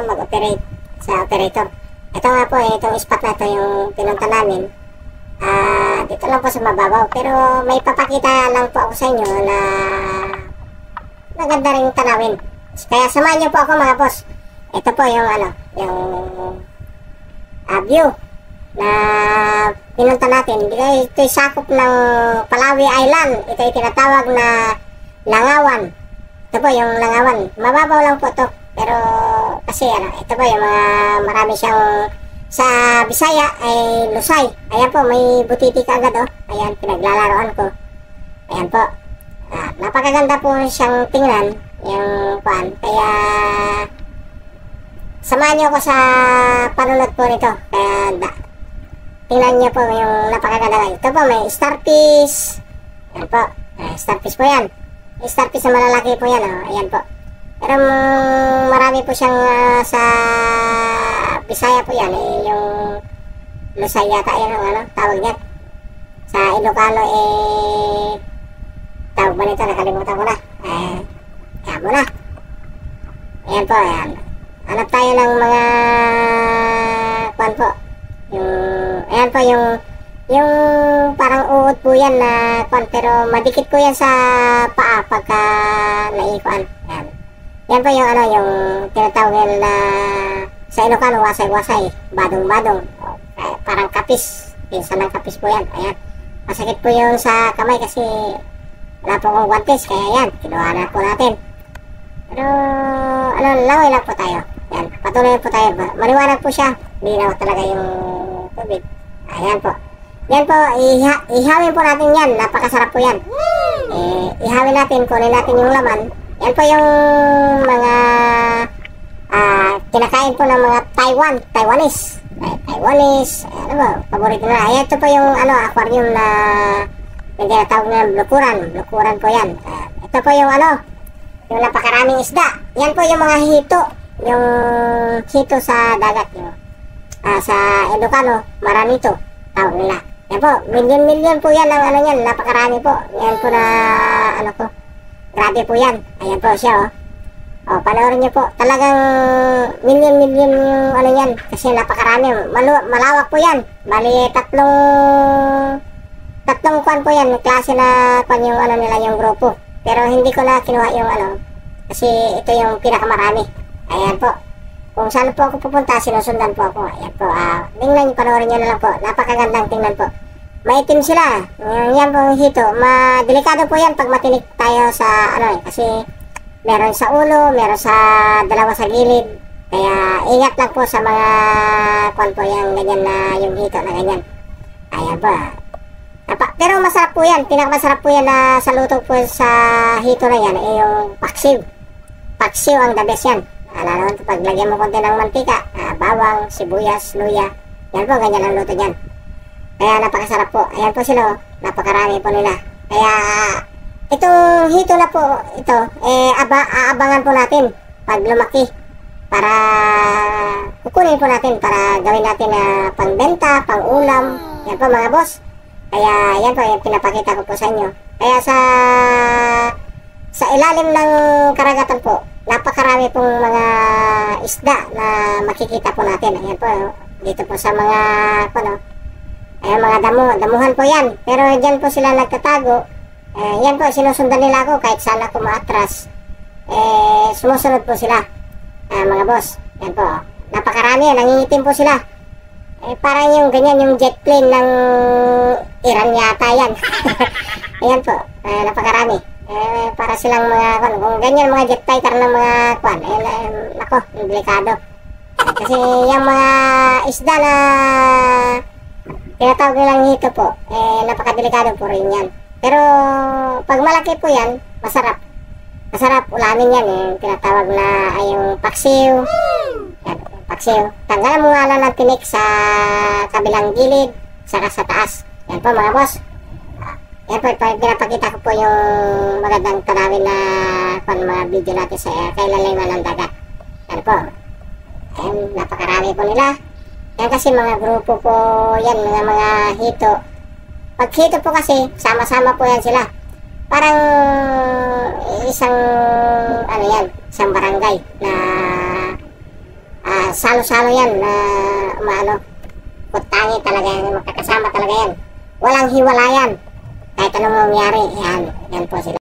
mag-operate sa operator. Ito nga po, itong spot na ito yung pinunta namin. Dito lang po sa mababaw, pero may papakita lang po ako sa inyo na maganda rin tanawin. Kaya samahan niyo po ako mga boss. Ito po yung yung view na pinunta natin. Ito yung sakop ng Palawi Island. Ito yung tinatawag na Langawan. Ito po yung Langawan. Mababaw lang po ito. Pero kasi ito po yung mga marami siyang sa Bisaya ay Lusay. Ayan po, may butiti ka agad Ayan, pinaglalaroan ko. Ayan po. Napakaganda po siyang tingnan yung kuan. Kaya samahan niyo ako sa panunod po nito. Kaya tingnan niyo po yung napakaganda. Ito po, may starfish. Ayan po. Starfish po yan. Starfish na malalaki po yan. Ayan po. Pero marami po siyang sa Bisaya po yan. Yung Lusay yata yan tawag niyan. Sa Ilocano tawag ba nito? Nakalimutan ko na. Kaya mo na. Ayan po. Ayan. Hanap tayo ng mga kuwan po. Ayan po yung parang uod po yan na kuwan. Pero madikit po yan sa paa pagka naikuan. Ayan. Yan po yung yung tinatawag na sa Ilocano, wasay-wasay, badong-badong. Parang kapis. Pinsan ng kapis po yan. Ayan. Masakit po yung sa kamay kasi wala po akong guantes. Kaya yan, kinuha na po natin. Pero laway lang po tayo. Yan, patuloy po tayo. Maliwanag po siya. Hindi na talaga yung tubig. Ayan po. Yan po, ihawin po natin yan. Napakasarap po yan. Ihawin natin, kunin natin yung laman. Yan po yung mga kinakain po ng mga Taiwanese. Ano ba, paborito na. Ayan, ito po yung aquarium na yung tinatawag na blukuran po yan. Ito po yung yung napakaraming isda. Yan po yung mga hito. Yung hito sa dagat. Sa Ilocano, maranito. Tawag nila. Yan po, milyon po yan ang yan. Napakarami po. Yan po na grabe po yan. Ayan po siya panoorin nyo po. Talagang milyon yung yan. Kasi napakarami. Malawak po yan. Bali tatlong kwan po yan. Klase na kwan yung nila yung grupo. Pero hindi ko na kinuha yung kasi ito yung pinakamarami. Ayan po. Kung saan po ako pupunta, sinusundan po ako. Ayan po. Tingnan nyo, panoorin nyo na lang po. Napakagandang tingnan po. Maitim sila. Yan po hito. Delikado po yan pag matinik tayo sa kasi meron sa ulo, meron sa dalawa sa gilid. Kaya ingat lang po sa mga kwan po yung ganyan na yung hito na ganyan. Ayan po. Pero masarap po yan. Pinakamasarap po yan na sa luto po sa hito na yan yung paksiw. Paksiw ang the best yan. Alam naman, pag lagyan mo konti ng mantika, bawang, sibuyas, luya. Yan po, ganyan ang luto yan. Kaya napakasarap po. Ayan po sila, napakarami po nila. Kaya itong hito na po, ito, aabangan po natin pag lumaki. Para kukunin po natin para gawin natin na pangbenta, pang-ulam. Yan po mga boss. Kaya yan po, yung pinapakita ko po sa inyo. Kaya sa ilalim ng karagatan po, napakarami pong mga isda na makikita po natin. Ayan po, dito po sa mga ayan, mga damuhan po yan. Pero dyan po sila nagtatago. Yan po, sinusundan nila ako kahit saan ako maatras. Sumusunod po sila, mga boss. Yan po, napakarami, nangingitim po sila. Parang yung ganyan, yung jet plane ng Iran yata yan. Ayan po, napakarami. Para silang mga, kung ganyan mga jet fighter ng mga kwan, nako, delikado. Kasi yung mga isda na tinatawag nilang hito po, napakadelikado po rin yan. Pero pag malaki po yan, masarap. Masarap ulamin yan, tinatawag na yung paksiw. Yan, paksiw. Tanggalan mo nga lang ng tinik sa kabilang gilid, saka sa taas. Yan po mga boss. Yan po, pinapakita ko po yung magandang tanawin na mga video natin sa kailaliman ng dagat. Yan po. Ayan, napakarami po nila. Yan kasi mga grupo po yan, mga hito. Pag hito po kasi, sama-sama po yan sila. Parang isang, isang barangay na salo-salo yan na umaano. Kutangi talaga yan, magkakasama talaga yan. Walang hiwalayan. Kahit anong mangyari, yan po sila.